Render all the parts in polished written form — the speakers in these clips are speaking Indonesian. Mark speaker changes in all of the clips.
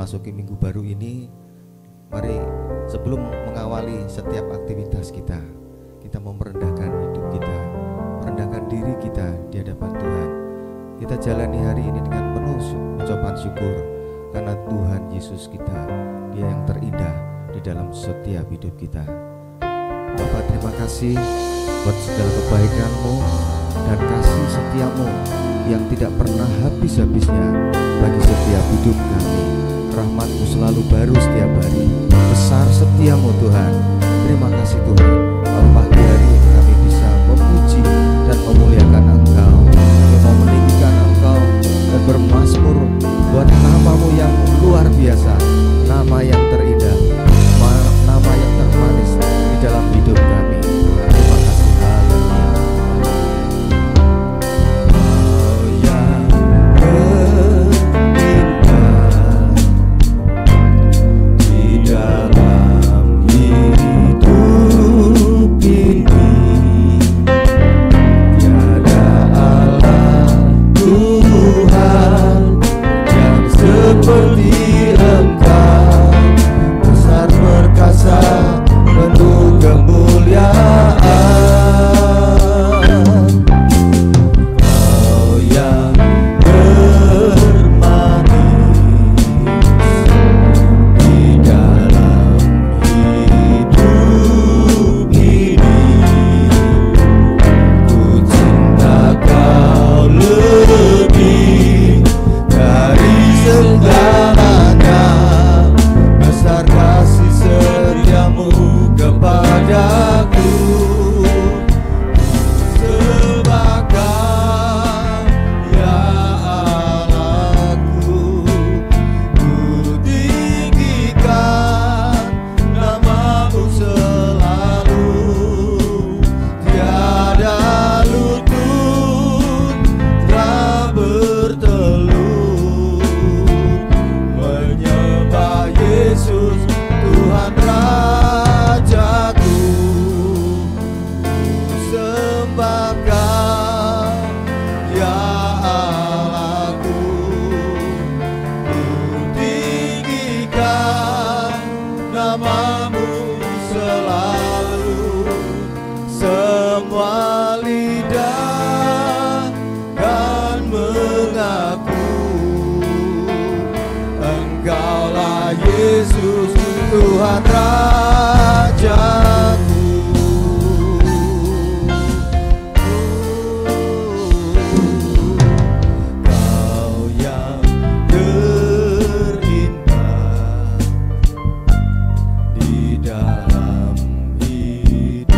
Speaker 1: memasuki minggu baru ini, mari sebelum mengawali setiap aktivitas kita mau merendahkan hidup kita, merendahkan diri kita di hadapan Tuhan. Kita jalani hari ini dengan penuh ucapan syukur karena Tuhan Yesus kita, Dia yang terindah di dalam setiap hidup kita. Bapa, terima kasih buat segala kebaikan-Mu dan kasih setiamu yang tidak pernah habis-habisnya bagi setiap hidup kami. Rahmat-Mu selalu baru setiap hari. Besar setiamu Tuhan. Terima kasih Tuhan, kalau pagi hari kami bisa memuji dan memuliakan Engkau, kami mau meninggikan Engkau dan bermazmur buat nama-Mu yang luar biasa, nama yang terindah, nama yang termanis di dalam hidup kami. Terima kasih, haleluya. Kau yang terindah di dalam hidup ini, tiada Allah Tuhan yang seperti Engkau, besar perkasa penuh kemuliaan. Kau yang bermanis di dalam hidup ini, ku cinta Kau lebih dari segalanya. Besar kasih setiamu kepadaku, sembahkan ya Allahku, ku tinggikan nama-Mu selalu. Tiada lutut tak bertelur menyembah Yesus Tuhan Rajaku. Sembahkan ya Allahku, ku tinggikan nama-Mu selalu. Semua lidah kan mengaku Engkaulah Yesus Tuhan Rajaku. Kau yang terindah di dalam hidup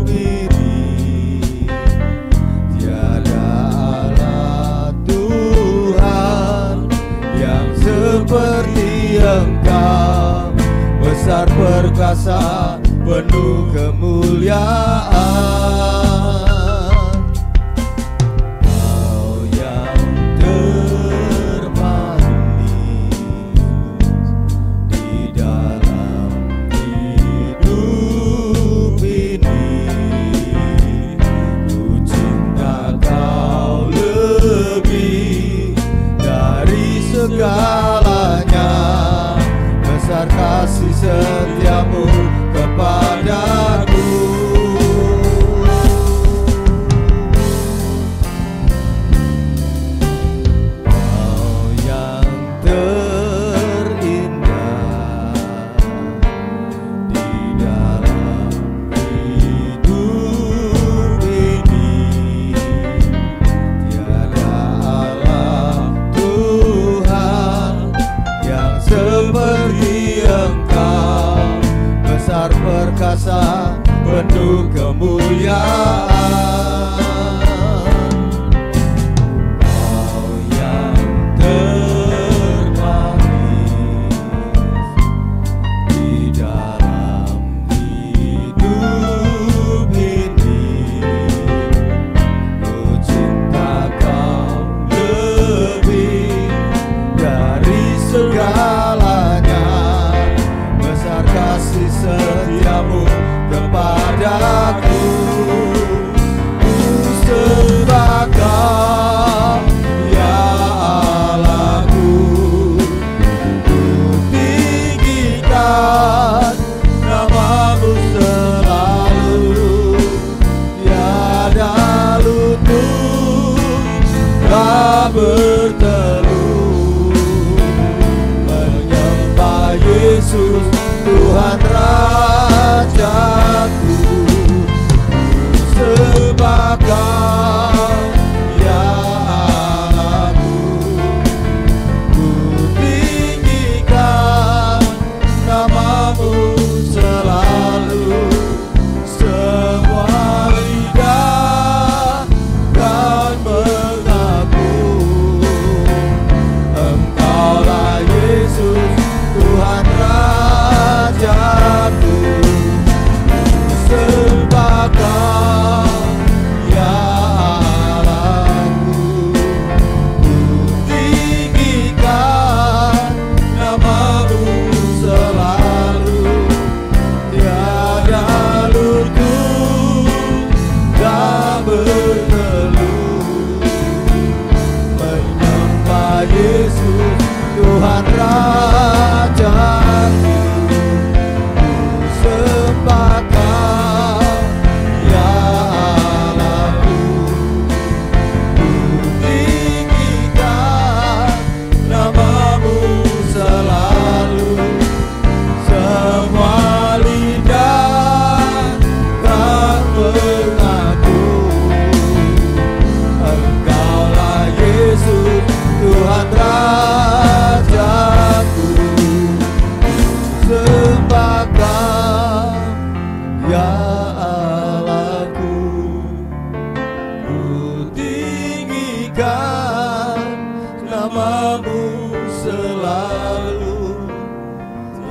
Speaker 1: ini, tiada Allah Tuhan yang seperti Engkau, besar perkasa penuh kemuliaan. Kau yang termanis di dalam hidup ini, ku cinta Kau lebih dari segalanya. Besar kasih setiamu kepadaku, Kau yang terindah di dalam hidup ini, tiada Allah Tuhan yang seperti Engkau, besar perkasa penuh kemuliaan. Kau yang termanis di dalam hidup ini, ku cinta Kau lebih dari segalanya.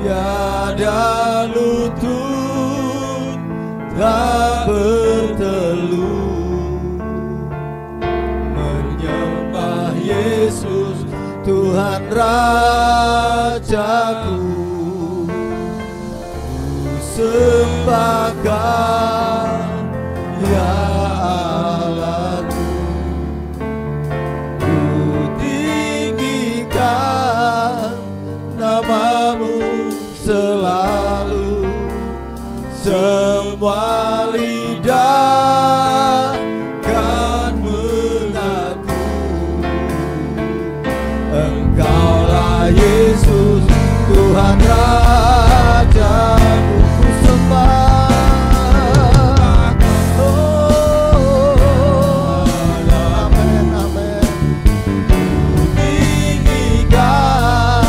Speaker 1: tiada lutut tak berteluh menyembah Yesus Tuhan Rajaku. Ku sembahkan ya Allahku, ku tinggikan namamu selalu. Semua lidah kan mengaku Engkaulah Yesus Tuhan Rajaku. Ku sembah, oh, amin, amin. Ku tinggikan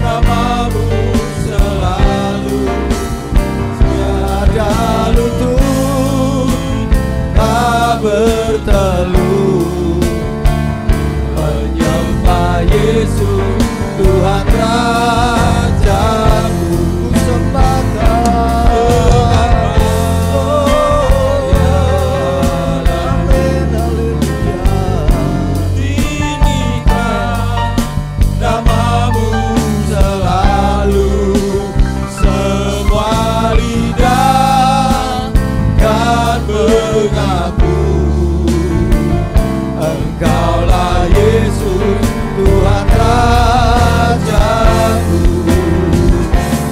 Speaker 1: namamu selalu. Tiada lutut tak berteluh menyembah Yesus Tuhan Rajaku. Ku sembahkan, oh amin, haleluya. Tinggikan namamu selalu. Semua lidah kan mengaku Engkaulah Yesus Tuhan Rajaku.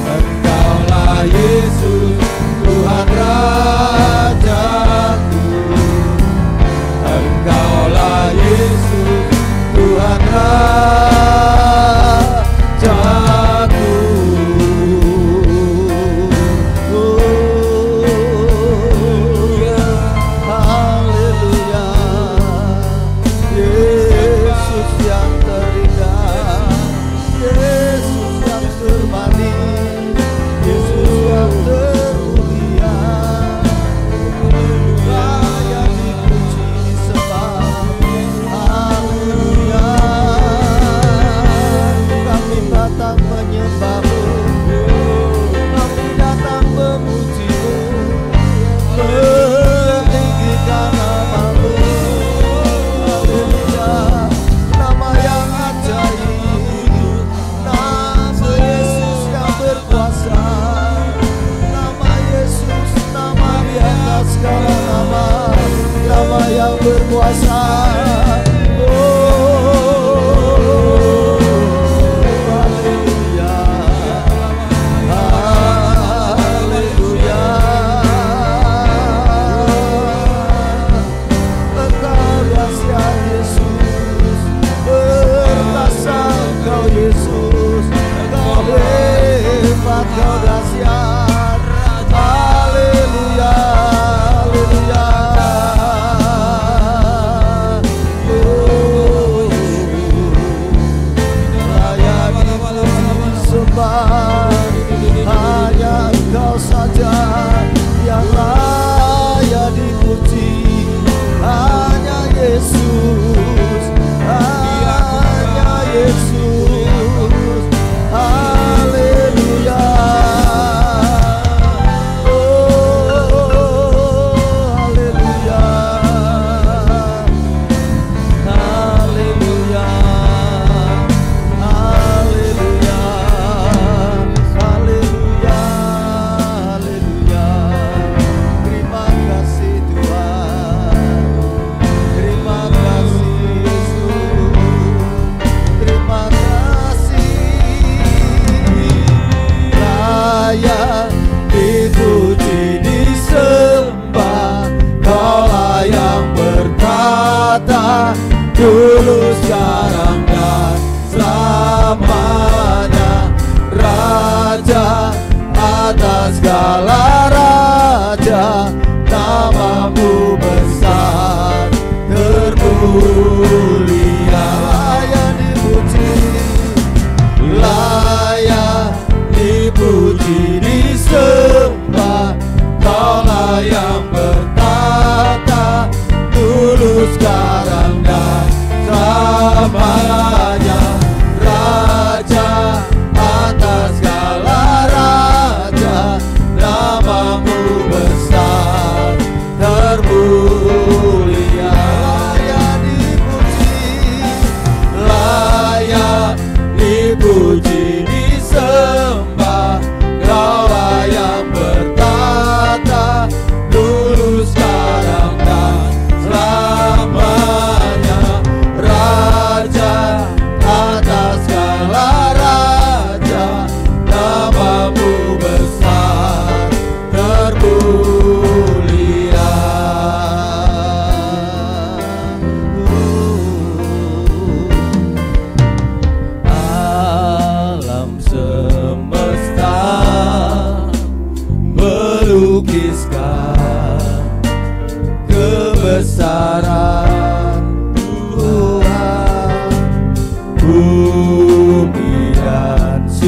Speaker 1: Engkaulah Yesus Tuhan Rajaku. Engkaulah Yesus Tuhan Rajaku. Haleluya, Yesus yang terindah, Yesus yang termanis, Yesus yang termulia, layak dipuji disembah. Haleluya, kami datang menyembahmu, kami datang memujimu, meninggikan namamu. Haleluya, nama yang ajaib, nama Yesus yang berkuasa, nama Yesus, nama di atas segala nama, nama yang berkuasa. Oh, haleluya, haleluya. Engkau dahsyat Yesus, perkasa Engkau Yesus, Engkau hebat, Engkau dahsyat. Haleluya, haleluya.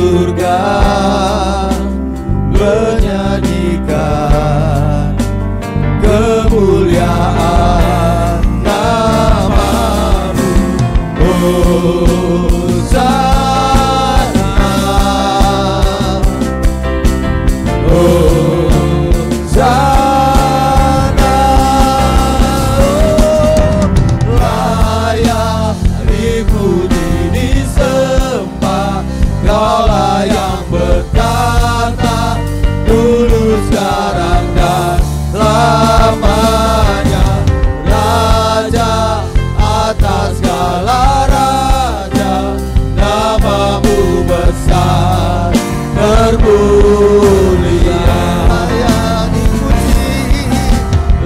Speaker 1: surga menyanyikan kemuliaan nama-Mu. Hosana, Hosana, layak dipuji disembah, Kaulah yang berkata dulu, sekarang dan selamanya. Raja atas segala raja, nama-Mu besar termulia. Layak dipuji,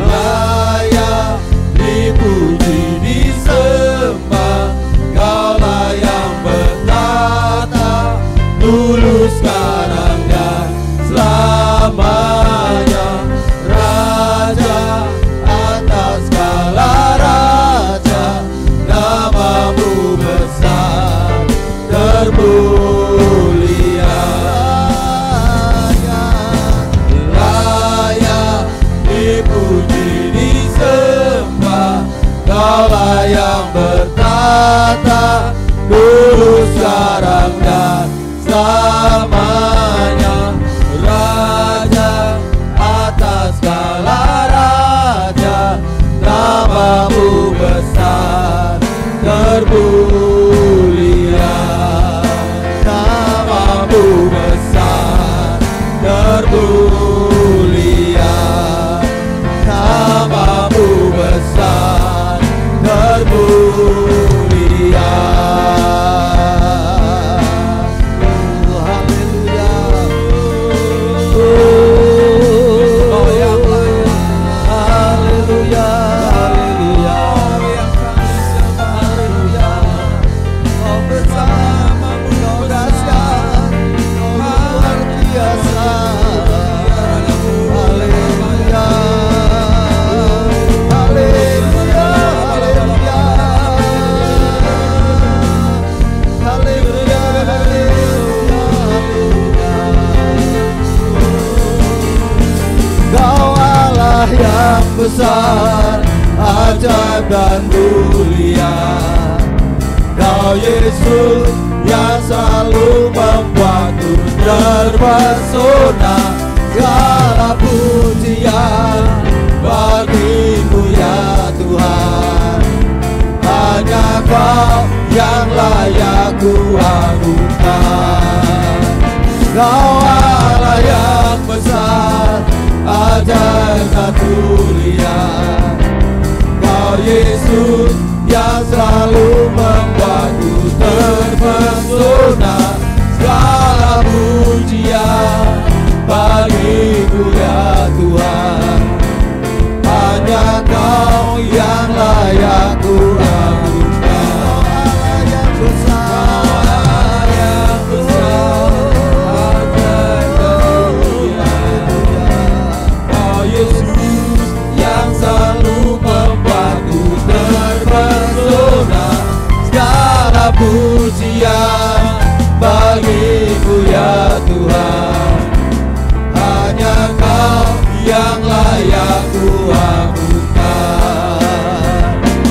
Speaker 1: layak dipuji disembah, Kaulah yang bertata dulu, sekarang dan selamanya. Raja atas segala raja, nama-Mu besar termulia. Layak dipuji disembah, Kaulah yang bertata dulu, sekarang dan selamanya. Raja atas segala raja, nama-Mu besar termulia. Nama-Mu besar termulia. Nama-Mu besar termulia. Yang besar, ajaib dan mulia, Kau Yesus yang selalu membuatku terpesona. Segala pujian bagi-Mu ya Tuhan, hanya Kau yang layak ku agungkan. Kau Allah yang besar, ajaib dan mulia, Kau Yesus yang selalu membuatku terpesona. Segala pujian bagi-Mu ya Tuhan, hanya Kau yang layak ku agungkan. Allah yang besar, yang besar, ajaib dan mulia, Kau Yesus yang selalu membuatku terpesona. Segala pujian bagi-Mu ya Tuhan, hanya Kau yang layak ku agungkan.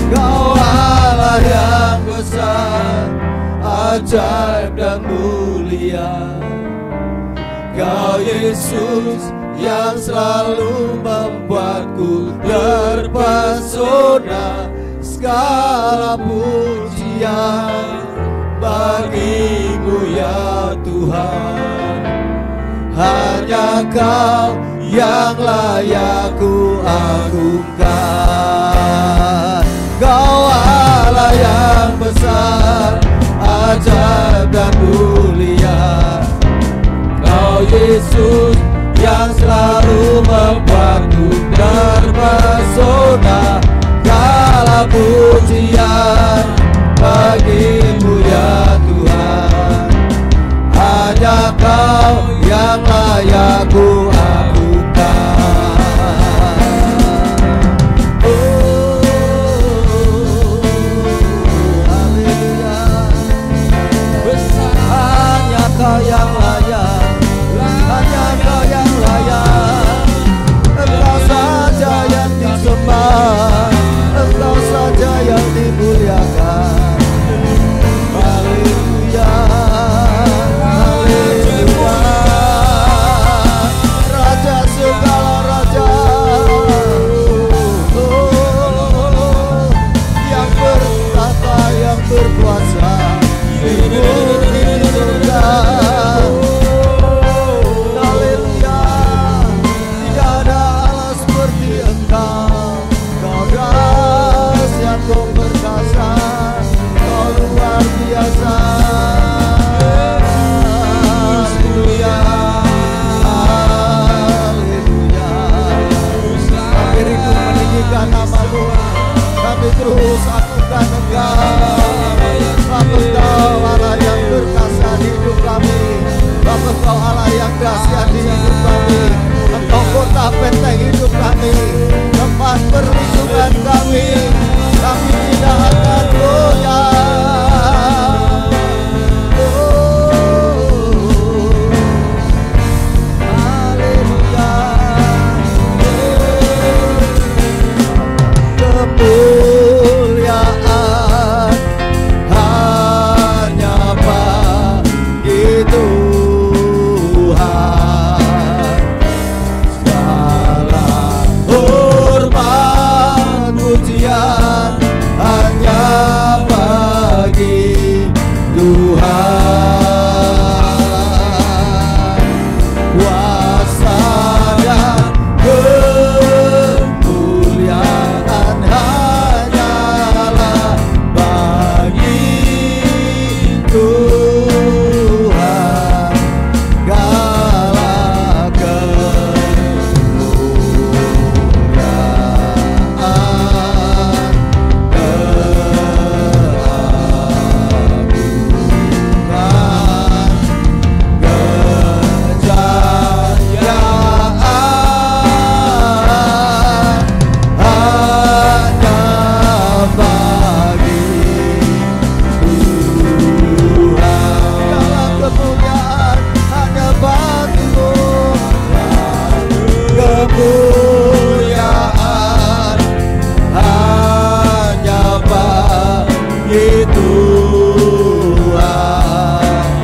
Speaker 1: Kau Allah yang besar, ajaib dan mulia, Kau Yesus yang selalu membuatku terpesona. Segala pujian bagi-Mu ya Tuhan, hanya Kau yang layak ku agungkan. Kau Allah yang besar, ajaib dan mulia, Kau Yesus yang selalu membuatku terpesona. Segala pujian bagi-Mu ya Tuhan, hanya Kau yang layak ku agungkan. Hanya Kau yang yang dahsyat di hidup kami. Engkau kota benteng hidup kami, tempat perlindungan kami. Kami tidak akan goyah. Haleluya. Kemuliaan hanya bagi Tuhan. Segala hormat pujian hanya bagi Tuhan. Kuasa dan kemuliaan hanyalah bagi Tuhan. Segala kemuliaan hanya bagi Tuhan.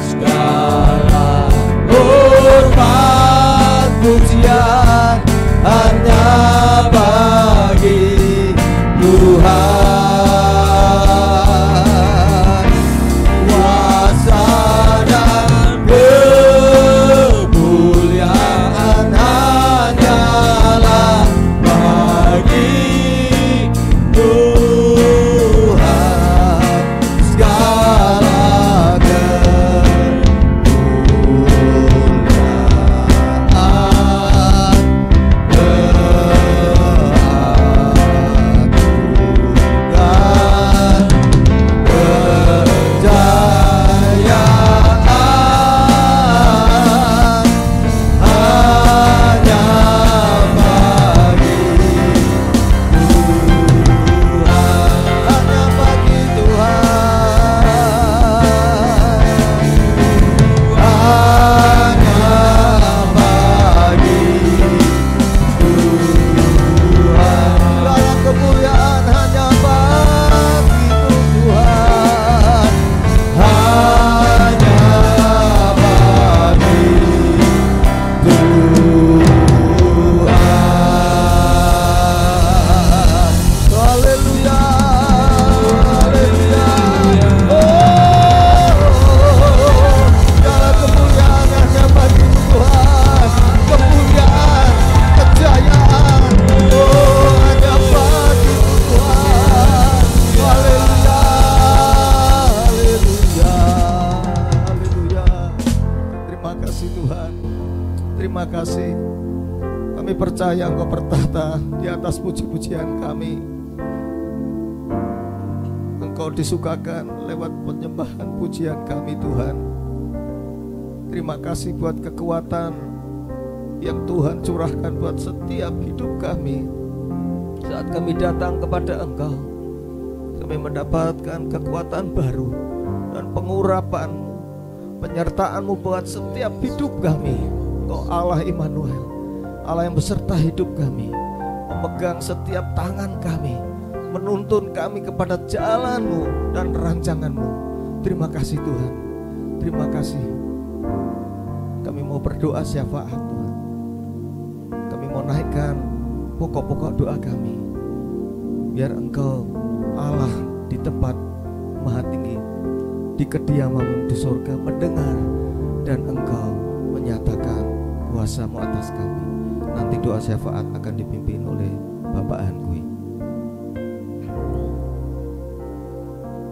Speaker 1: Segala hormat pujian hanya bagi Tuhan. Kuasa dan kemuliaan hanyalah bagi Tuhan. Segala percaya Engkau bertahta di atas puji-pujian kami. Engkau disukakan lewat penyembahan pujian kami Tuhan. Terima kasih buat kekuatan yang Tuhan curahkan buat setiap hidup kami. Saat kami datang kepada Engkau, kami mendapatkan kekuatan baru dan pengurapan-Mu, penyertaan-Mu buat setiap hidup kami. Engkau Allah Immanuel, Allah yang beserta hidup kami, memegang setiap tangan kami, menuntun kami kepada jalan-Mu dan rancangan-Mu. Terima kasih Tuhan, terima kasih. Kami mau berdoa syafaat Tuhan. Kami mau naikkan pokok-pokok doa kami, biar Engkau Allah di tempat maha tinggi, di kediaman-Mu di surga mendengar, dan Engkau menyatakan kuasa-Mu atas kami. Nanti doa syafaat akan dipimpin oleh Bapak Hankui.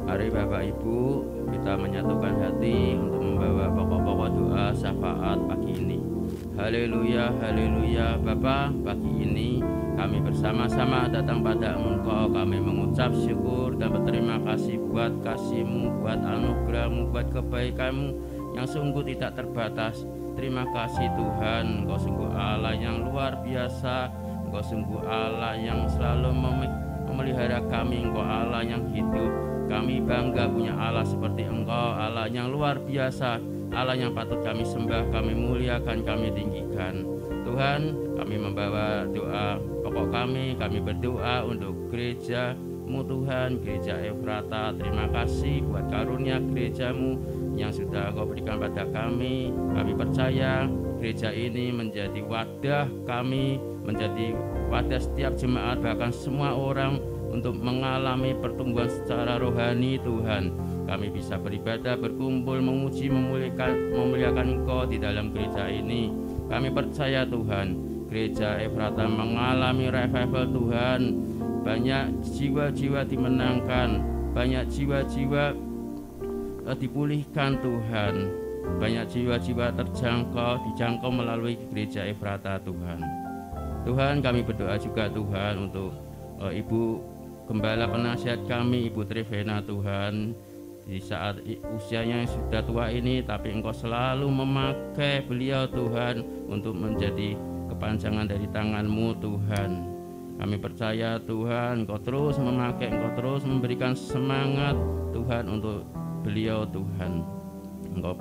Speaker 2: Mari Bapak Ibu, kita menyatukan hati untuk membawa pokok-pokok doa syafaat pagi ini. Haleluya, haleluya. Bapa, pagi ini kami bersama-sama datang pada Engkau. Kami mengucap syukur dan berterima kasih buat kasih-Mu, buat anugerah-Mu, buat kebaikan-Mu yang sungguh tidak terbatas. Terima kasih Tuhan, Engkau sungguh Allah yang luar biasa, Engkau sungguh Allah yang selalu memelihara kami, Engkau Allah yang hidup. Kami bangga punya Allah seperti Engkau, Allah yang luar biasa, Allah yang patut kami sembah, kami muliakan, kami tinggikan. Tuhan, kami membawa doa pokok kami berdoa untuk gereja-Mu Tuhan, Gereja Efrata. Terima kasih buat karunia gereja-Mu yang sudah Kau berikan pada kami. Kami percaya gereja ini menjadi wadah kami, menjadi wadah setiap jemaat, bahkan semua orang untuk mengalami pertumbuhan secara rohani. Tuhan, kami bisa beribadah, berkumpul, memuji, memuliakan Engkau di dalam gereja ini. Kami percaya Tuhan, Gereja Efrata mengalami revival Tuhan. Banyak jiwa-jiwa dimenangkan, banyak jiwa-jiwa dipulihkan Tuhan, banyak jiwa-jiwa dijangkau melalui Gereja Efrata Tuhan. Tuhan, kami berdoa juga Tuhan untuk Ibu Gembala penasihat kami, Ibu Trivena Tuhan. Di saat usianya yang sudah tua ini, tapi Engkau selalu memakai beliau Tuhan untuk menjadi kepanjangan dari tangan-Mu Tuhan. Kami percaya Tuhan, Engkau terus memakai, Engkau terus memberikan semangat Tuhan untuk beliau Tuhan. Engkau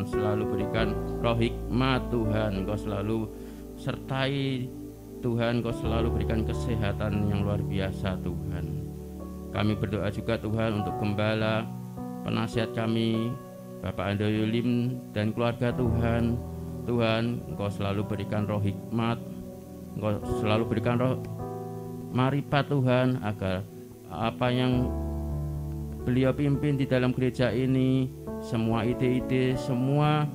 Speaker 2: selalu berikan roh hikmat Tuhan, Engkau selalu sertai Tuhan, Engkau selalu berikan kesehatan yang luar biasa Tuhan. Kami berdoa juga Tuhan untuk gembala penasihat kami, Bapak Andoyo Lim dan keluarga Tuhan. Tuhan, Engkau selalu berikan roh hikmat, Engkau selalu berikan roh marifat Tuhan, agar apa yang beliau pimpin di dalam gereja ini, semua ide-ide, semua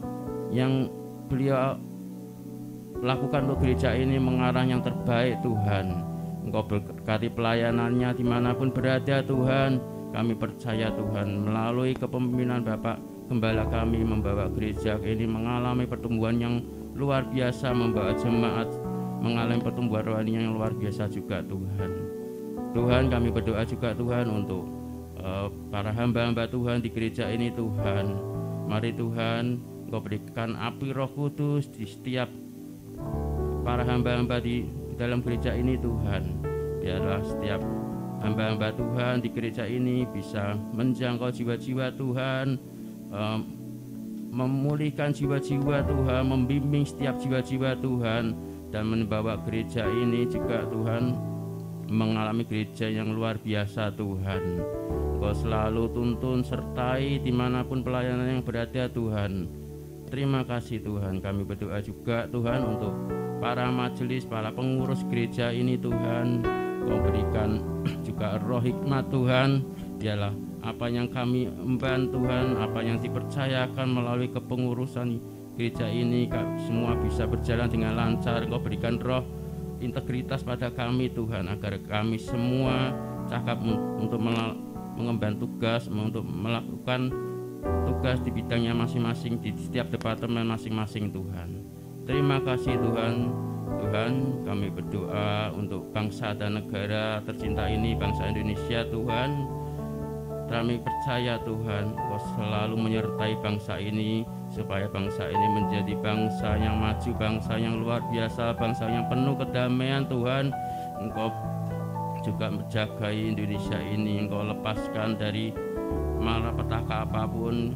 Speaker 2: yang beliau lakukan untuk gereja ini mengarah yang terbaik Tuhan. Engkau berkati pelayanannya dimanapun berada Tuhan. Kami percaya Tuhan, melalui kepemimpinan Bapak Gembala kami membawa gereja ini mengalami pertumbuhan yang luar biasa, membawa jemaat mengalami pertumbuhan rohani yang luar biasa juga Tuhan. Tuhan, kami berdoa juga Tuhan untuk para hamba-hamba Tuhan di gereja ini Tuhan. Mari Tuhan, Engkau berikan api Roh Kudus di setiap para hamba-hamba di dalam gereja ini Tuhan. Biarlah setiap hamba-hamba Tuhan di gereja ini bisa menjangkau jiwa-jiwa Tuhan, memulihkan jiwa-jiwa Tuhan, membimbing setiap jiwa-jiwa Tuhan, dan membawa gereja ini juga Tuhan mengalami gereja yang luar biasa Tuhan. Engkau selalu tuntun sertai dimanapun pelayanan yang berada Tuhan. Terima kasih Tuhan. Kami berdoa juga Tuhan untuk para majelis, para pengurus gereja ini Tuhan. Kau berikan juga roh hikmat Tuhan. Dialah apa yang kami emban Tuhan, apa yang dipercayakan melalui kepengurusan gereja ini, semua bisa berjalan dengan lancar. Kau berikan roh integritas pada kami Tuhan, agar kami semua cakap untuk mengemban tugas, untuk melakukan tugas di bidangnya masing-masing, di setiap departemen masing-masing Tuhan. Terima kasih Tuhan. Tuhan, kami berdoa untuk bangsa dan negara tercinta ini, bangsa Indonesia Tuhan. Kami percaya Tuhan, Engkau selalu menyertai bangsa ini, supaya bangsa ini menjadi bangsa yang maju, bangsa yang luar biasa, bangsa yang penuh kedamaian Tuhan. Engkau juga menjagai Indonesia ini, Engkau lepaskan dari malapetaka apapun,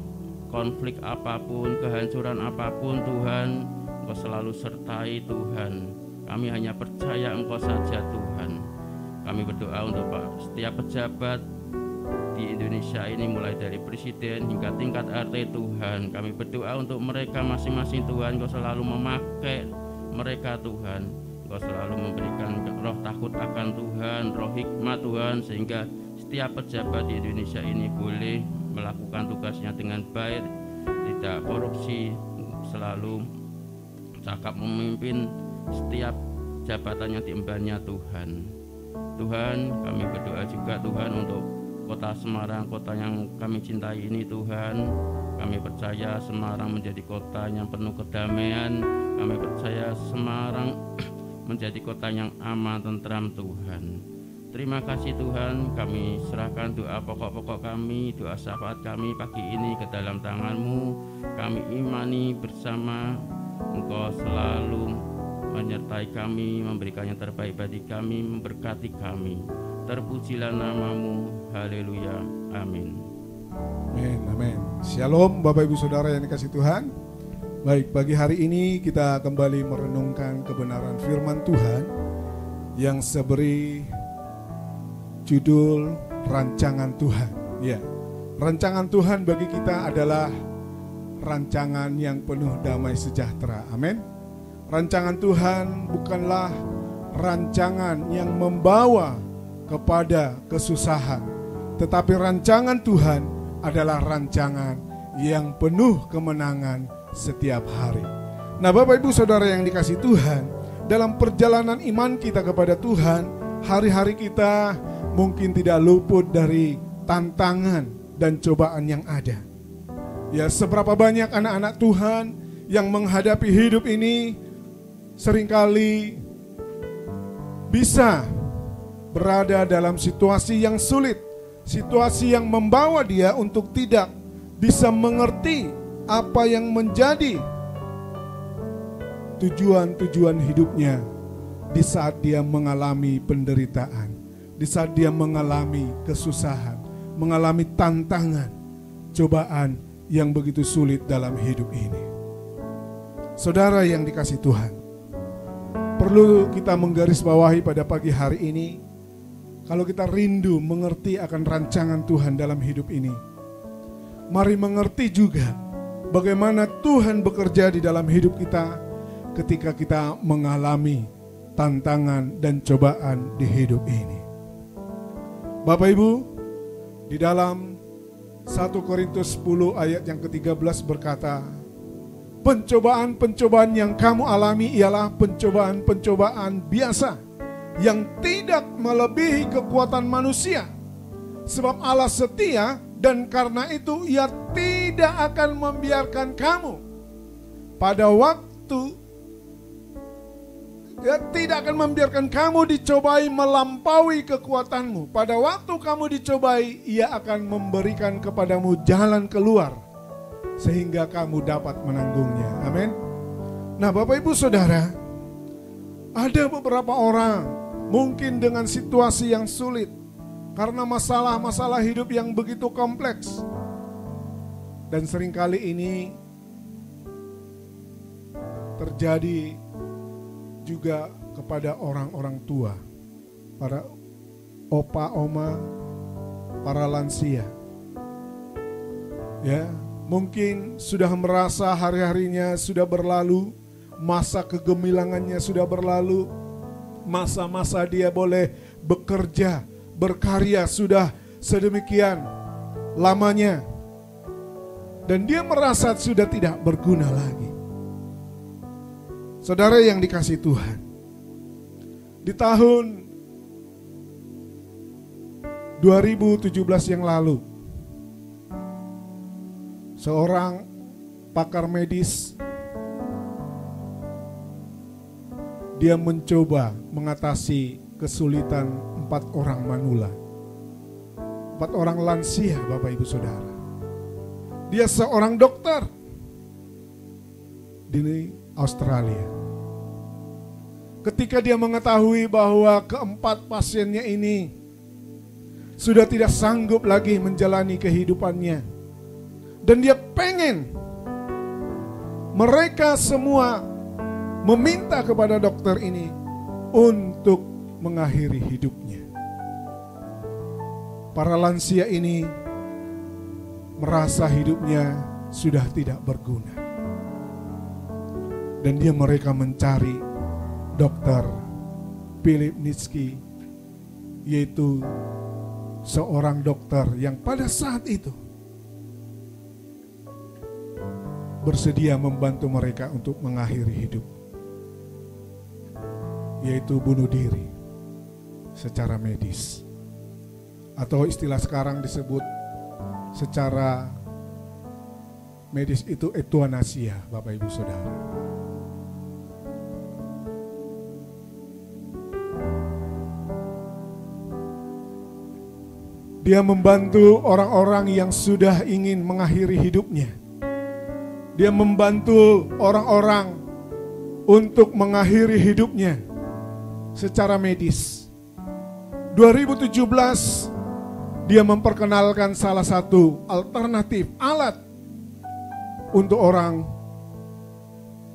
Speaker 2: konflik apapun, kehancuran apapun Tuhan. Engkau selalu sertai Tuhan. Kami hanya percaya Engkau saja Tuhan. Kami berdoa untuk setiap pejabat di Indonesia ini, mulai dari presiden hingga tingkat RT Tuhan. Kami berdoa untuk mereka masing-masing Tuhan. Engkau selalu memakai mereka Tuhan. Engkau selalu memberikan roh takut akan Tuhan, roh hikmat Tuhan, sehingga setiap pejabat di Indonesia ini boleh melakukan tugasnya dengan baik, tidak korupsi, selalu cakap memimpin setiap jabatan yang diembannya Tuhan. Tuhan, kami berdoa juga Tuhan untuk Kota Semarang, kota yang kami cintai ini Tuhan. Kami percaya Semarang menjadi kota yang penuh kedamaian. Kami percaya Semarang menjadi kota yang aman, tentram Tuhan. Terima kasih Tuhan, kami serahkan doa pokok-pokok kami, doa syafaat kami pagi ini ke dalam tangan-Mu. Kami imani bersama Engkau selalu menyertai kami, memberikan yang terbaik bagi kami, memberkati kami. Terpujilah nama-Mu, haleluya, amin.
Speaker 3: Amin, amin. Shalom Bapak Ibu Saudara yang dikasihi Tuhan. Baik, pagi hari ini kita kembali merenungkan kebenaran firman Tuhan yang seberi judul rancangan Tuhan. Ya, rancangan Tuhan bagi kita adalah rancangan yang penuh damai sejahtera. Amin. Rancangan Tuhan bukanlah rancangan yang membawa kepada kesusahan, tetapi rancangan Tuhan adalah rancangan yang penuh kemenangan setiap hari. Nah, Bapak Ibu Saudara yang dikasihi Tuhan, dalam perjalanan iman kita kepada Tuhan, hari-hari kita mungkin tidak luput dari tantangan dan cobaan yang ada. Ya, seberapa banyak anak-anak Tuhan yang menghadapi hidup ini seringkali bisa berada dalam situasi yang sulit, situasi yang membawa dia untuk tidak bisa mengerti apa yang menjadi tujuan-tujuan hidupnya di saat dia mengalami penderitaan, di saat dia mengalami kesusahan, mengalami tantangan, cobaan yang begitu sulit dalam hidup ini. Saudara yang dikasihi Tuhan, perlu kita menggarisbawahi pada pagi hari ini, kalau kita rindu mengerti akan rancangan Tuhan dalam hidup ini, mari mengerti juga bagaimana Tuhan bekerja di dalam hidup kita ketika kita mengalami tantangan dan cobaan di hidup ini. Bapak Ibu, di dalam 1 Korintus 10 ayat yang ke-13 berkata, pencobaan-pencobaan yang kamu alami ialah pencobaan-pencobaan biasa yang tidak melebihi kekuatan manusia. Sebab Allah setia dan karena itu Ia tidak akan membiarkan kamu pada waktu Dia tidak akan membiarkan kamu dicobai melampaui kekuatanmu. Pada waktu kamu dicobai, Ia akan memberikan kepadamu jalan keluar sehingga kamu dapat menanggungnya. Amin. Nah, Bapak Ibu Saudara, ada beberapa orang mungkin dengan situasi yang sulit karena masalah-masalah hidup yang begitu kompleks. Dan seringkali ini terjadi juga kepada orang-orang tua, para opa, oma, para lansia. Ya, mungkin sudah merasa hari-harinya sudah berlalu, masa kegemilangannya sudah berlalu, masa-masa dia boleh bekerja, berkarya sudah sedemikian lamanya, dan dia merasa sudah tidak berguna lagi. Saudara yang dikasihi Tuhan, di tahun 2017 yang lalu, seorang pakar medis, dia mencoba mengatasi kesulitan 4 orang manula, 4 orang lansia, Bapak Ibu Saudara. Dia seorang dokter di Australia. Ketika dia mengetahui bahwa keempat pasiennya ini sudah tidak sanggup lagi menjalani kehidupannya, dan dia pengen mereka semua meminta kepada dokter ini untuk mengakhiri hidupnya. Para lansia ini merasa hidupnya sudah tidak berguna, dan mereka mencari Dr. Philip Nitsky, yaitu seorang dokter yang pada saat itu bersedia membantu mereka untuk mengakhiri hidup, yaitu bunuh diri secara medis, atau istilah sekarang disebut secara medis itu euthanasia, Bapak Ibu Saudara. Dia membantu orang-orang yang sudah ingin mengakhiri hidupnya. Dia membantu orang-orang untuk mengakhiri hidupnya secara medis. 2017 dia memperkenalkan salah satu alternatif alat untuk orang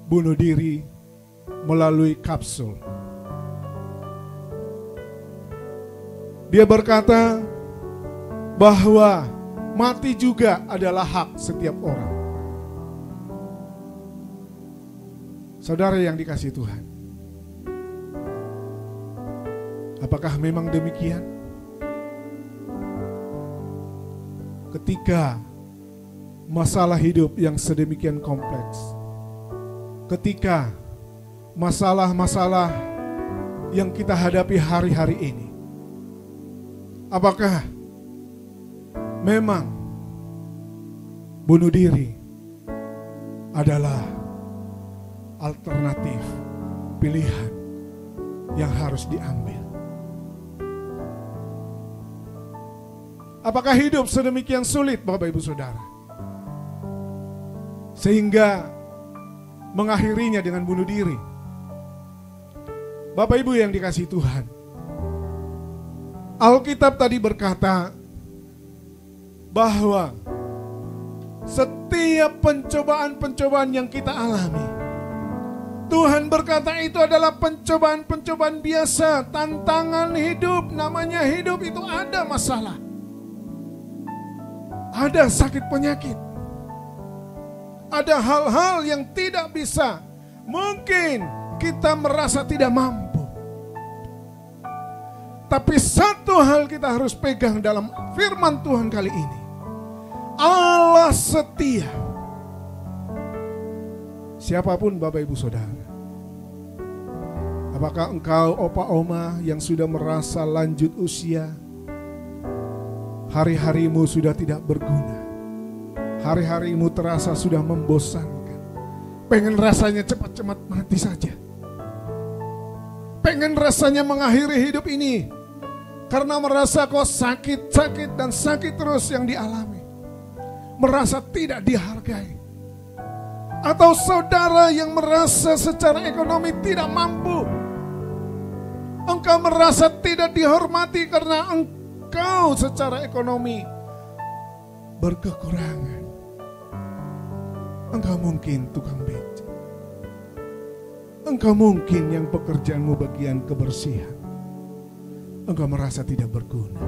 Speaker 3: bunuh diri melalui kapsul. Dia berkata bahwa mati juga adalah hak setiap orang. Saudara yang dikasihi Tuhan, apakah memang demikian? Ketika masalah hidup yang sedemikian kompleks, ketika masalah-masalah yang kita hadapi hari-hari ini, apakah memang bunuh diri adalah alternatif pilihan yang harus diambil? Apakah hidup sedemikian sulit, Bapak Ibu Saudara, sehingga mengakhirinya dengan bunuh diri? Bapak Ibu yang dikasihi Tuhan, Alkitab tadi berkata bahwa setiap pencobaan-pencobaan yang kita alami, Tuhan berkata itu adalah pencobaan-pencobaan biasa, tantangan hidup. Namanya hidup itu ada masalah, ada sakit penyakit, ada hal-hal yang tidak bisa, mungkin kita merasa tidak mampu. Tapi satu hal kita harus pegang dalam firman Tuhan kali ini, Allah setia. Siapapun Bapak Ibu Saudara, apakah engkau opa oma yang sudah merasa lanjut usia, hari-harimu sudah tidak berguna, hari-harimu terasa sudah membosankan, pengen rasanya cepat-cepat mati saja, pengen rasanya mengakhiri hidup ini karena merasa kok sakit-sakit dan sakit terus yang dialami, merasa tidak dihargai. Atau saudara yang merasa secara ekonomi tidak mampu, engkau merasa tidak dihormati karena engkau secara ekonomi berkekurangan. Engkau mungkin tukang beca, engkau mungkin yang pekerjaanmu bagian kebersihan, engkau merasa tidak berguna.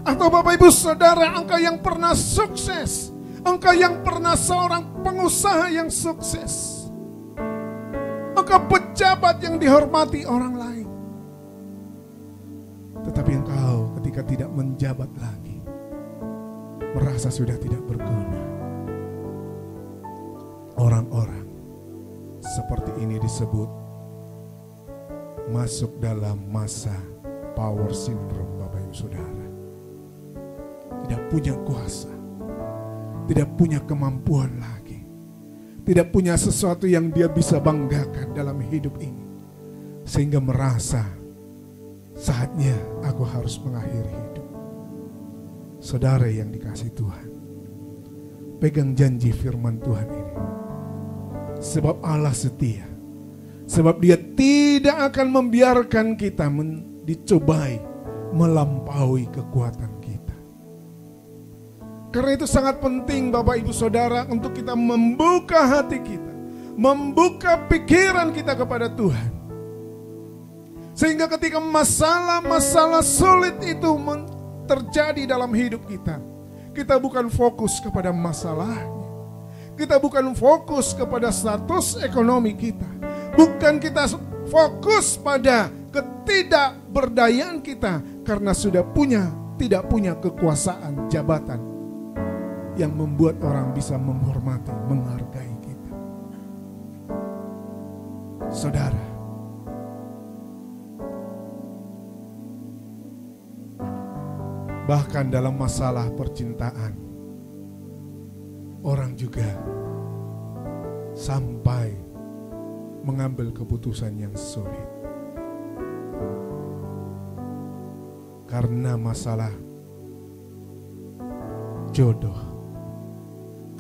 Speaker 3: Atau Bapak Ibu Saudara, engkau yang pernah sukses, engkau yang pernah seorang pengusaha yang sukses, engkau pejabat yang dihormati orang lain, tetapi engkau ketika tidak menjabat lagi merasa sudah tidak berguna. Orang-orang seperti ini disebut masuk dalam masa power syndrome, Bapak Ibu Saudara. Tidak punya kuasa, tidak punya kemampuan lagi, tidak punya sesuatu yang dia bisa banggakan dalam hidup ini, sehingga merasa saatnya aku harus mengakhiri hidup. Saudara yang dikasihi Tuhan, pegang janji firman Tuhan ini, sebab Allah setia, sebab Dia tidak akan membiarkan kita dicobai melampaui kekuatan kita. Karena itu sangat penting Bapak Ibu Saudara untuk kita membuka hati kita, membuka pikiran kita kepada Tuhan. Sehingga ketika masalah-masalah sulit itu terjadi dalam hidup kita, kita bukan fokus kepada masalahnya, kita bukan fokus kepada status ekonomi kita, bukan kita fokus pada ketidakberdayaan kita karena sudah tidak punya kekuasaan jabatan yang membuat orang bisa menghormati, menghargai kita. Saudara, bahkan dalam masalah percintaan, orang juga sampai mengambil keputusan yang sulit karena masalah jodoh,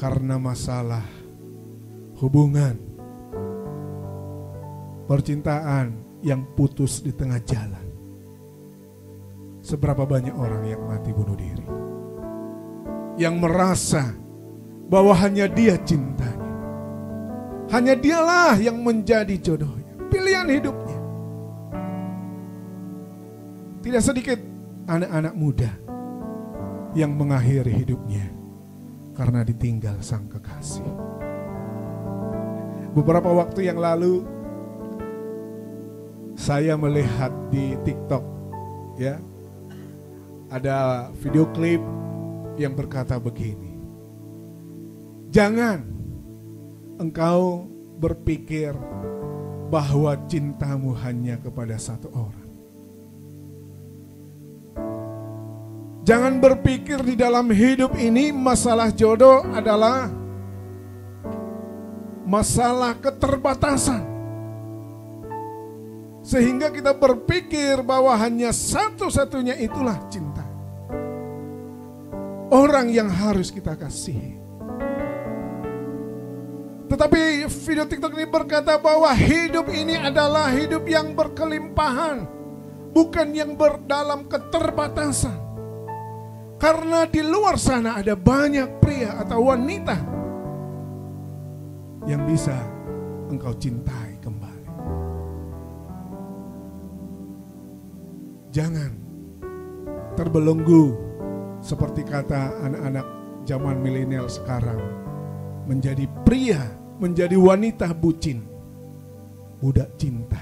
Speaker 3: karena masalah hubungan, percintaan yang putus di tengah jalan. Seberapa banyak orang yang mati bunuh diri, yang merasa bahwa hanya dia cintanya, hanya dialah yang menjadi jodohnya, pilihan hidupnya. Tidak sedikit anak-anak muda yang mengakhiri hidupnya karena ditinggal sang kekasih. Beberapa waktu yang lalu saya melihat di TikTok, ya, ada video klip yang berkata begini: jangan engkau berpikir bahwa cintamu hanya kepada satu orang. Jangan berpikir di dalam hidup ini masalah jodoh adalah masalah keterbatasan. Sehingga kita berpikir bahwa hanya satu-satunya itulah cinta. Orang yang harus kita kasihi. Tetapi video TikTok ini berkata bahwa hidup ini adalah hidup yang berkelimpahan, bukan yang dalam keterbatasan. Karena di luar sana ada banyak pria atau wanita yang bisa engkau cintai kembali. Jangan terbelenggu seperti kata anak-anak zaman milenial sekarang, menjadi pria, menjadi wanita bucin, budak cinta.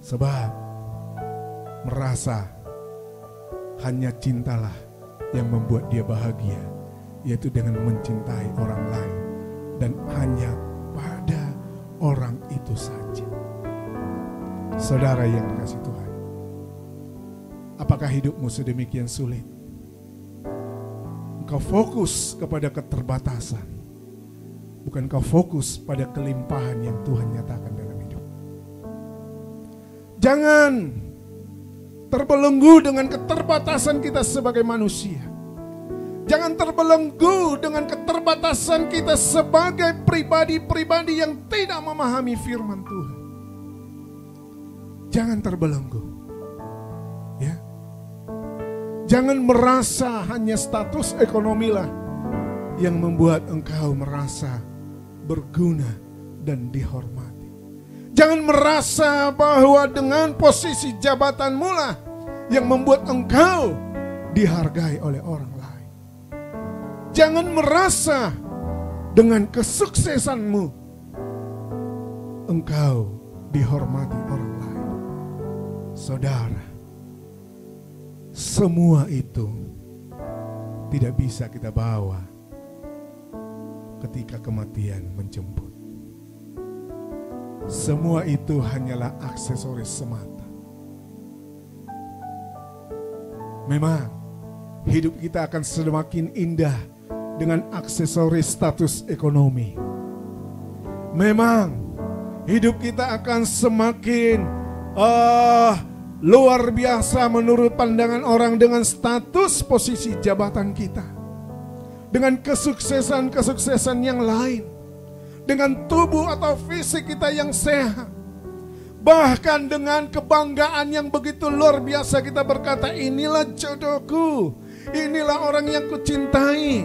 Speaker 3: Sebab merasa hanya cintalah yang membuat dia bahagia, yaitu dengan mencintai orang lain dan hanya pada orang itu saja. Saudara yang dikasihi Tuhan, apakah hidupmu sedemikian sulit? Engkau fokus kepada keterbatasan, bukan kau fokus pada kelimpahan yang Tuhan nyatakan dalam hidup. Jangan terbelenggu dengan keterbatasan kita sebagai manusia. Jangan terbelenggu dengan keterbatasan kita sebagai pribadi-pribadi yang tidak memahami firman Tuhan. Jangan terbelenggu, ya. Jangan merasa hanya status ekonomilah yang membuat engkau merasa berguna dan dihormati. Jangan merasa bahwa dengan posisi jabatanmu lah yang membuat engkau dihargai oleh orang lain. Jangan merasa dengan kesuksesanmu engkau dihormati orang lain. Saudara, semua itu tidak bisa kita bawa ketika kematian menjemput. Semua itu hanyalah aksesoris semata. Memang hidup kita akan semakin indah dengan aksesoris status ekonomi. Memang hidup kita akan semakin luar biasa menurut pandangan orang dengan status posisi jabatan kita, dengan kesuksesan-kesuksesan yang lain, dengan tubuh atau fisik kita yang sehat, bahkan dengan kebanggaan yang begitu luar biasa kita berkata, inilah jodohku, inilah orang yang kucintai.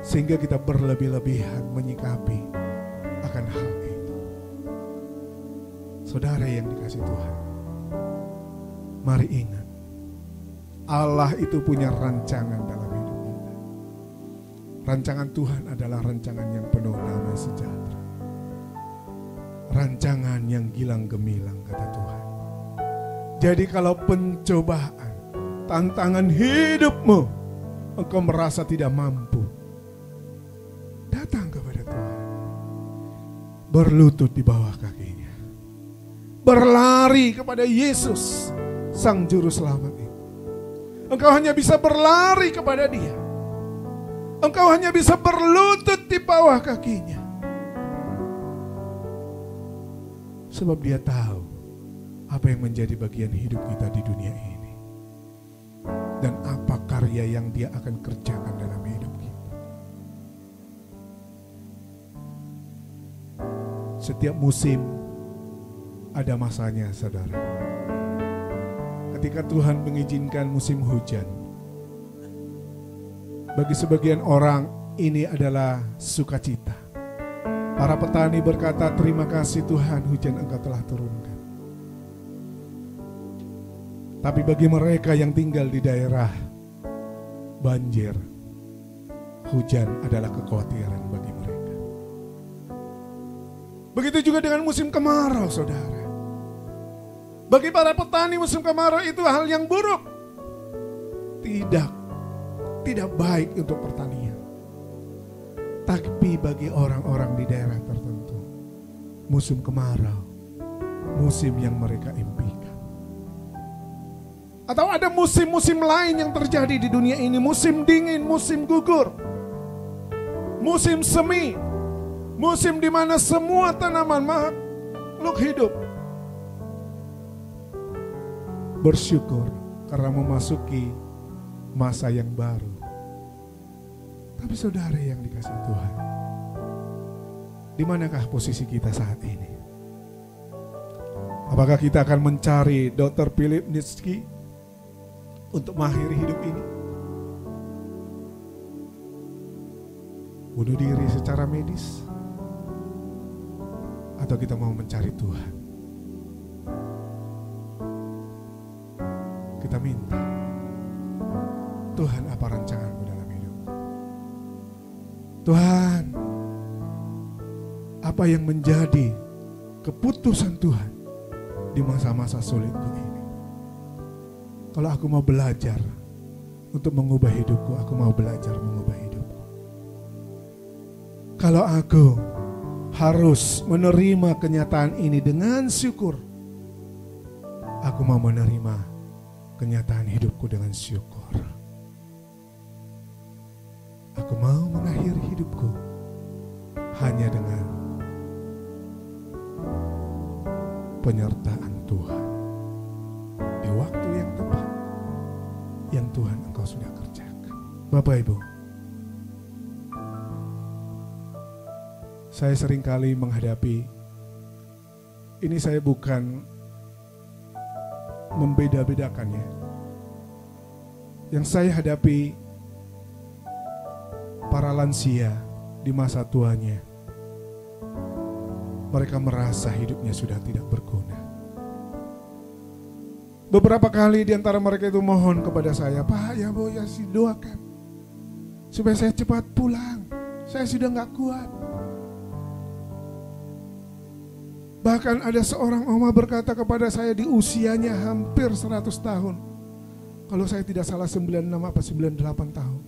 Speaker 3: Sehingga kita berlebih-lebihan menyikapi akan hal itu. Saudara yang dikasihi Tuhan, mari ingat, Allah itu punya rancangan dalam hidup. Rancangan Tuhan adalah rancangan yang penuh damai sejahtera. Rancangan yang gilang gemilang, kata Tuhan. Jadi kalau pencobaan, tantangan hidupmu, engkau merasa tidak mampu, datang kepada Tuhan. Berlutut di bawah kakinya. Berlari kepada Yesus, Sang Juru Selamat itu. Engkau hanya bisa berlari kepada Dia. Engkau hanya bisa berlutut di bawah kakinya. Sebab Dia tahu apa yang menjadi bagian hidup kita di dunia ini. Dan apa karya yang Dia akan kerjakan dalam hidup kita. Setiap musim ada masanya, saudara. Ketika Tuhan mengizinkan musim hujan, bagi sebagian orang ini adalah sukacita. Para petani berkata, terima kasih Tuhan, hujan Engkau telah turunkan. Tapi bagi mereka yang tinggal di daerah banjir, hujan adalah kekhawatiran bagi mereka. Begitu juga dengan musim kemarau, saudara. Bagi para petani, musim kemarau itu hal yang buruk. Tidak baik untuk pertanian. Tapi bagi orang-orang di daerah tertentu, musim kemarau, musim yang mereka impikan. Atau ada musim-musim lain yang terjadi di dunia ini. Musim dingin, musim gugur, musim semi, musim di mana semua tanaman makhluk hidup bersyukur karena memasuki masa yang baru. Tapi saudara yang dikasihi Tuhan, di manakah posisi kita saat ini? Apakah kita akan mencari Dr. Philip Nietzsche untuk mengakhiri hidup ini? Bunuh diri secara medis? Atau kita mau mencari Tuhan? Kita minta, Tuhan, apa rancanganmu dalam hidup? Tuhan, apa yang menjadi keputusan Tuhan di masa-masa sulitku ini? Kalau aku mau belajar untuk mengubah hidupku, aku mau belajar mengubah hidupku. Kalau aku harus menerima kenyataan ini dengan syukur, aku mau menerima kenyataan hidupku dengan syukur. Aku mau mengakhiri hidupku hanya dengan penyertaan Tuhan di waktu yang tepat yang Tuhan Engkau sudah kerjakan. Bapak Ibu, saya seringkali menghadapi ini, saya bukan membeda-bedakannya. Yang saya hadapi para lansia di masa tuanya. Mereka merasa hidupnya sudah tidak berguna. Beberapa kali di antara mereka itu mohon kepada saya, Pak, ya Bu, ya sih doakan supaya saya cepat pulang. Saya sudah gak kuat. Bahkan ada seorang oma berkata kepada saya di usianya hampir 100 tahun. Kalau saya tidak salah 96 apa 98 tahun.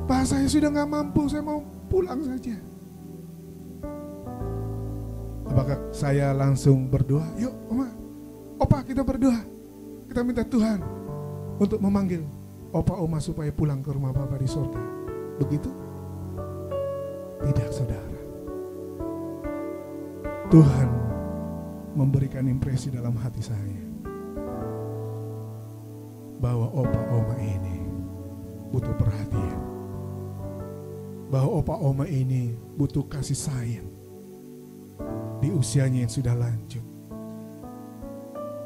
Speaker 3: Pak, saya sudah gak mampu, saya mau pulang saja. Apakah saya langsung berdoa? Yuk oma, opa kita berdoa. Kita minta Tuhan untuk memanggil opa oma supaya pulang ke rumah Bapa di surga. Begitu? Tidak, saudara. Tuhan memberikan impresi dalam hati saya bahwa opa oma ini butuh perhatian, bahwa opa oma ini butuh kasih sayang di usianya yang sudah lanjut.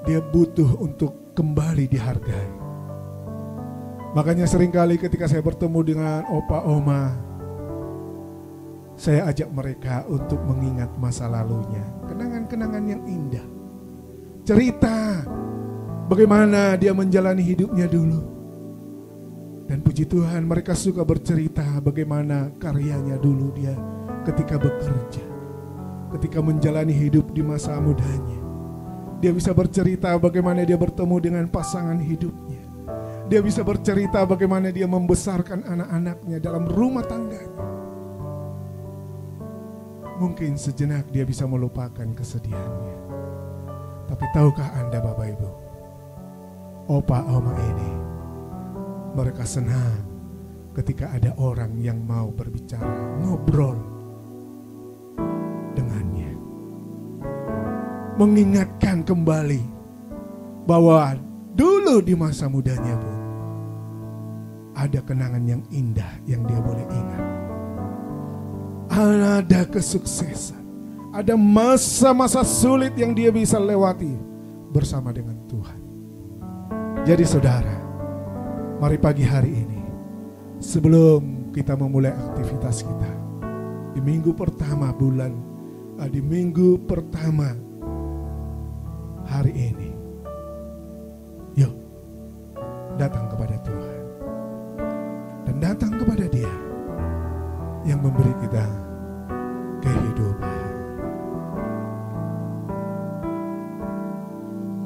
Speaker 3: Dia butuh untuk kembali dihargai. Makanya seringkali ketika saya bertemu dengan opa oma, saya ajak mereka untuk mengingat masa lalunya, kenangan-kenangan yang indah. Cerita bagaimana dia menjalani hidupnya dulu. Dan puji Tuhan, mereka suka bercerita bagaimana karyanya dulu dia ketika bekerja, ketika menjalani hidup di masa mudanya. Dia bisa bercerita bagaimana dia bertemu dengan pasangan hidupnya. Dia bisa bercerita bagaimana dia membesarkan anak-anaknya dalam rumah tangganya. Mungkin sejenak dia bisa melupakan kesedihannya. Tapi tahukah Anda Bapak Ibu, opa oma ini, mereka senang ketika ada orang yang mau berbicara, ngobrol dengannya. Mengingatkan kembali bahwa dulu di masa mudanya Bu, ada kenangan yang indah yang dia boleh ingat. Ada kesuksesan, ada masa-masa sulit yang dia bisa lewati bersama dengan Tuhan. Jadi saudara, mari pagi hari ini, sebelum kita memulai aktivitas kita di minggu pertama di minggu pertama hari ini, yuk datang kepada Tuhan dan datang kepada Dia yang memberi kita kehidupan.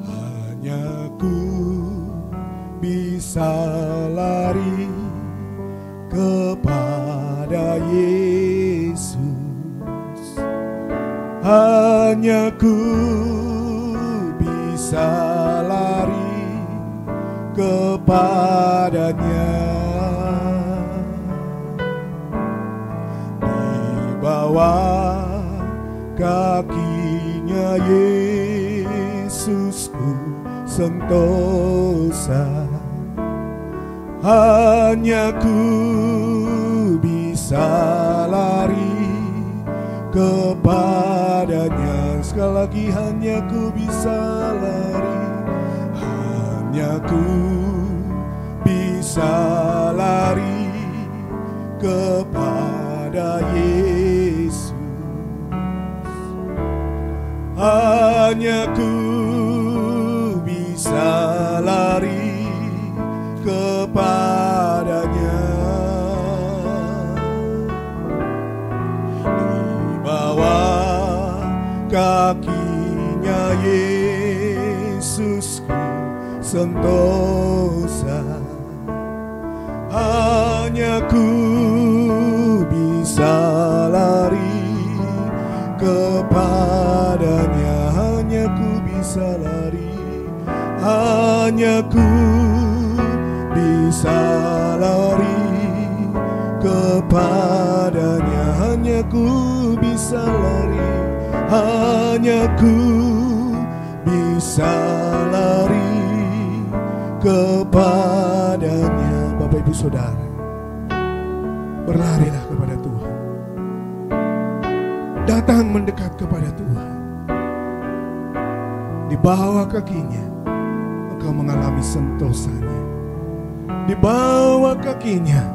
Speaker 3: Hanya ku bisa lari kepada Yesus, hanya ku bisa lari kepadanya. Di bawah kakinya Yesus ku sentosa, hanya ku bisa lari kepadanya. Sekali lagi, hanya ku bisa lari, hanya ku bisa lari kepada Yesus, hanya ku bisa lari kepadanya. Di bawah kakinya Yesus ku sentosa, hanya ku bisa lari kepadanya, hanya ku bisa lari, hanya ku bisa lari kepadanya, hanya ku bisa lari, hanya ku bisa lari kepadanya. Bapak Ibu Saudara, berlarilah kepada Tuhan, datang mendekat kepada Tuhan. Di bawah kakinya engkau mengalami sentosanya, di bawah kakinya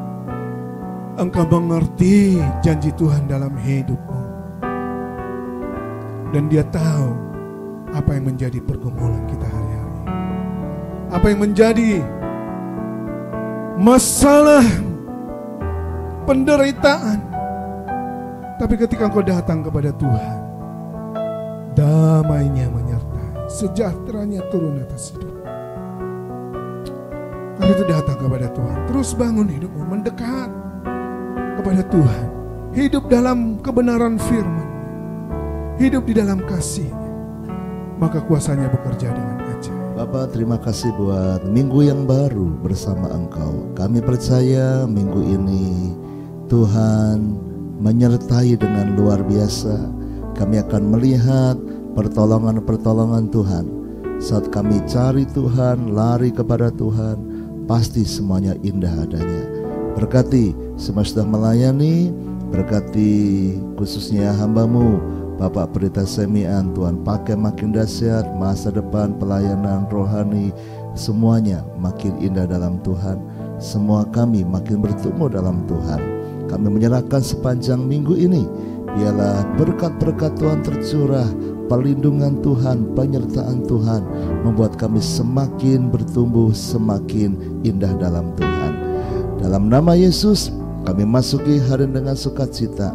Speaker 3: engkau mengerti janji Tuhan dalam hidupmu, dan Dia tahu apa yang menjadi pergumulan kita hari-hari, apa yang menjadi masalah, penderitaan. Tapi ketika engkau datang kepada Tuhan, damai-Nya menyertai, sejahteranya turun atas hidup. Karena itu datang kepada Tuhan, terus bangun hidupmu, mendekat kepada Tuhan, hidup dalam kebenaran firman, hidup di dalam kasih-Nya, maka kuasa-Nya bekerja dengan ajaib.
Speaker 4: Bapak, terima kasih buat minggu yang baru bersama Engkau. Kami percaya minggu ini Tuhan menyertai dengan luar biasa. Kami akan melihat pertolongan-pertolongan Tuhan. Saat kami cari Tuhan, lari kepada Tuhan, pasti semuanya indah adanya. Berkati semua sudah melayani, berkati khususnya hamba-Mu Bapak Pendeta Semian, Tuhan pakai makin dahsyat, masa depan pelayanan rohani semuanya makin indah dalam Tuhan. Semua kami makin bertumbuh dalam Tuhan. Kami menyerahkan sepanjang minggu ini, biarlah berkat-berkat Tuhan tercurah, perlindungan Tuhan, penyertaan Tuhan membuat kami semakin bertumbuh, semakin indah dalam Tuhan. Dalam nama Yesus kami masuki hari dengan sukacita.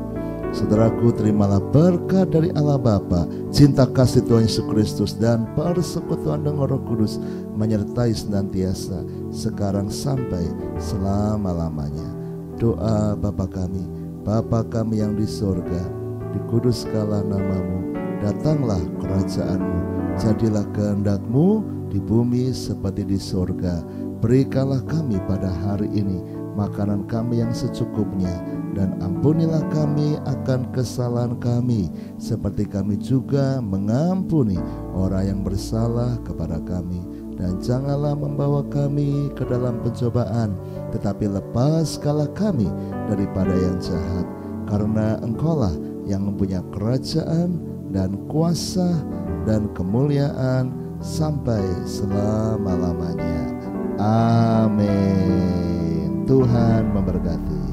Speaker 4: Saudaraku, terimalah berkat dari Allah Bapa, cinta kasih Tuhan Yesus Kristus, dan persekutuan dengan Roh Kudus menyertai senantiasa sekarang sampai selama-lamanya. Doa Bapa kami yang di sorga, dikuduskanlah nama-Mu, datanglah kerajaan-Mu, jadilah kehendak-Mu di bumi seperti di sorga. Berikanlah kami pada hari ini makanan kami yang secukupnya, dan ampunilah kami akan kesalahan kami, seperti kami juga mengampuni orang yang bersalah kepada kami. dan janganlah membawa kami ke dalam pencobaan, tetapi lepaskanlah kami daripada yang jahat. Karena Engkaulah yang mempunyai kerajaan dan kuasa dan kemuliaan sampai selama-lamanya. Amin. Tuhan memberkati.